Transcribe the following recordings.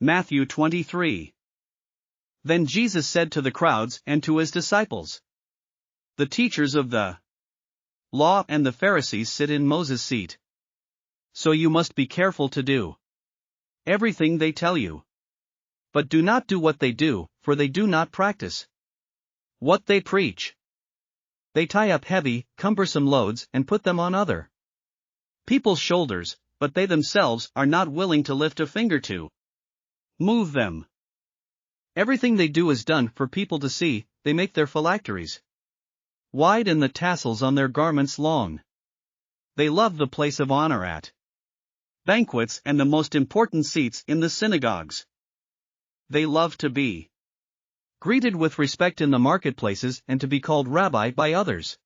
Matthew 23. Then Jesus said to the crowds and to his disciples, the teachers of the law and the Pharisees sit in Moses' seat. So you must be careful to do everything they tell you. But do not do what they do, for they do not practice what they preach. They tie up heavy, cumbersome loads and put them on other people's shoulders, but they themselves are not willing to lift a finger to move them. Everything they do is done for people to see. They make their phylacteries wide and the tassels on their garments long. They love the place of honor at banquets and the most important seats in the synagogues. They love to be greeted with respect in the marketplaces and to be called rabbi by others.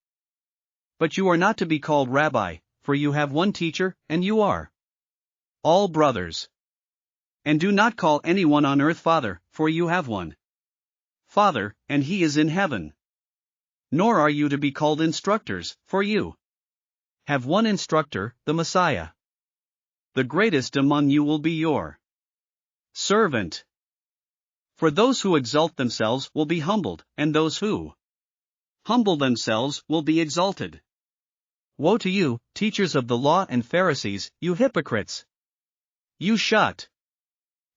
But you are not to be called rabbi, for you have one teacher, and you are all brothers. And do not call anyone on earth Father, for you have one Father, and he is in heaven. Nor are you to be called instructors, for you have one instructor, the Messiah. The greatest among you will be your servant. For those who exalt themselves will be humbled, and those who humble themselves will be exalted. Woe to you, teachers of the law and Pharisees, you hypocrites! You shut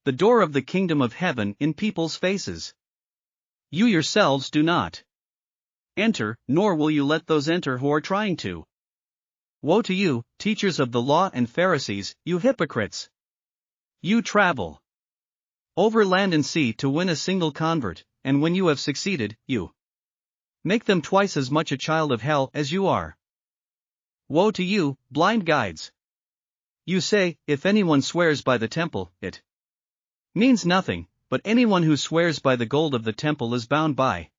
the door of the kingdom of heaven in people's faces. You yourselves do not enter, nor will you let those enter who are trying to. Woe to you, teachers of the law and Pharisees, you hypocrites! You travel over land and sea to win a single convert, and when you have succeeded, you make them twice as much a child of hell as you are. Woe to you, blind guides! You say, if anyone swears by the temple, it means nothing, but anyone who swears by the gold of the temple is bound by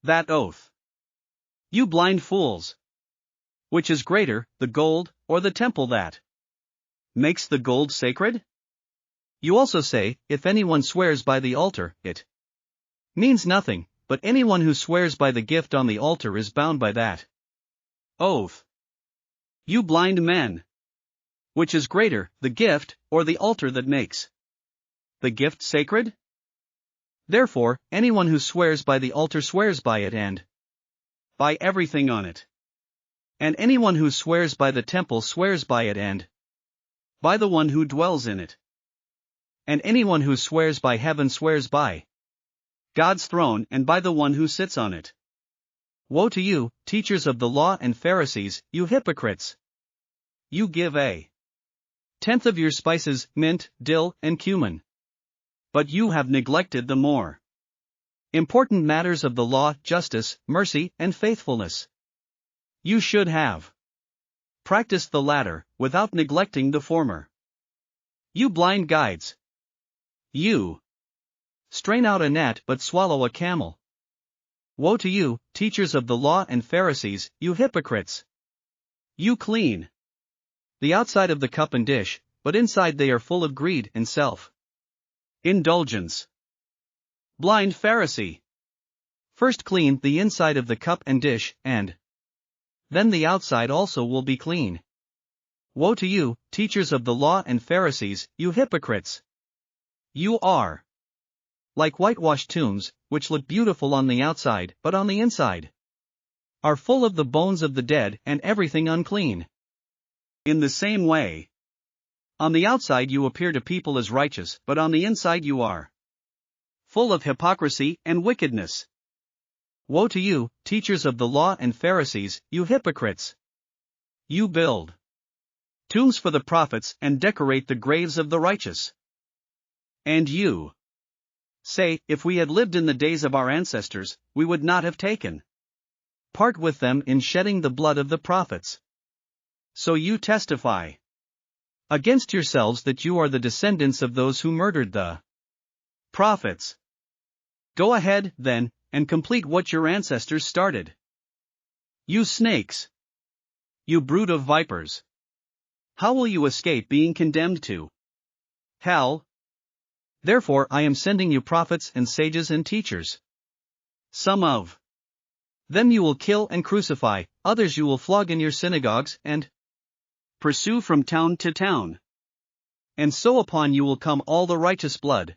that oath. You blind fools! Which is greater, the gold, or the temple that makes the gold sacred? You also say, if anyone swears by the altar, it means nothing, but anyone who swears by the gift on the altar is bound by that oath. You blind men! Which is greater, the gift, or the altar that makes the gift sacred? Therefore, anyone who swears by the altar swears by it and by everything on it. And anyone who swears by the temple swears by it and by the one who dwells in it. And anyone who swears by heaven swears by God's throne and by the one who sits on it. Woe to you, teachers of the law and Pharisees, you hypocrites! You give a tenth of your spices, mint, dill, and cumin. But you have neglected the more important matters of the law, justice, mercy, and faithfulness. You should have practiced the latter, without neglecting the former. You blind guides! You strain out a gnat but swallow a camel. Woe to you, teachers of the law and Pharisees, you hypocrites! You clean the outside of the cup and dish, but inside they are full of greed and self-indulgence. Blind Pharisee! First clean the inside of the cup and dish, and then the outside also will be clean. Woe to you, teachers of the law and Pharisees, you hypocrites! You are like whitewashed tombs, which look beautiful on the outside, but on the inside are full of the bones of the dead and everything unclean. In the same way, on the outside you appear to people as righteous, but on the inside you are full of hypocrisy and wickedness. Woe to you, teachers of the law and Pharisees, you hypocrites! You build tombs for the prophets and decorate the graves of the righteous. And you say, if we had lived in the days of our ancestors, we would not have taken part with them in shedding the blood of the prophets. So you testify against yourselves that you are the descendants of those who murdered the prophets. Go ahead, then, and complete what your ancestors started. You snakes! You brood of vipers! How will you escape being condemned to hell? Therefore I am sending you prophets and sages and teachers. Some of them you will kill and crucify, others you will flog in your synagogues and pursue from town to town. and so upon you will come all the righteous blood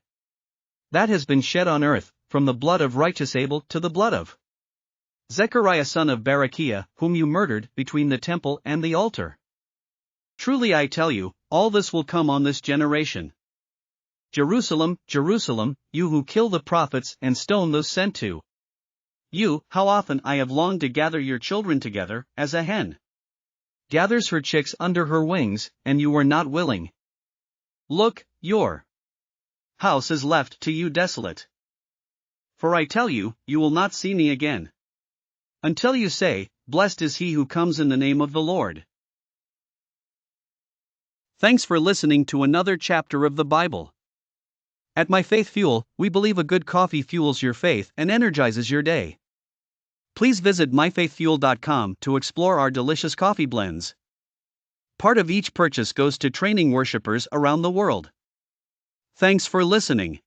that has been shed on earth, from the blood of righteous Abel to the blood of Zechariah son of Berechiah, whom you murdered between the temple and the altar. Truly I tell you, all this will come on this generation. Jerusalem, Jerusalem, you who kill the prophets and stone those sent to you, how often I have longed to gather your children together, as a hen gathers her chicks under her wings, and you were not willing. Look, your house is left to you desolate. For I tell you, you will not see me again, until you say, Blessed is he who comes in the name of the Lord. Thanks for listening to another chapter of the Bible. At My Faith Fuel, we believe a good coffee fuels your faith and energizes your day. Please visit myfaithfuel.com to explore our delicious coffee blends. Part of each purchase goes to training worshipers around the world. Thanks for listening.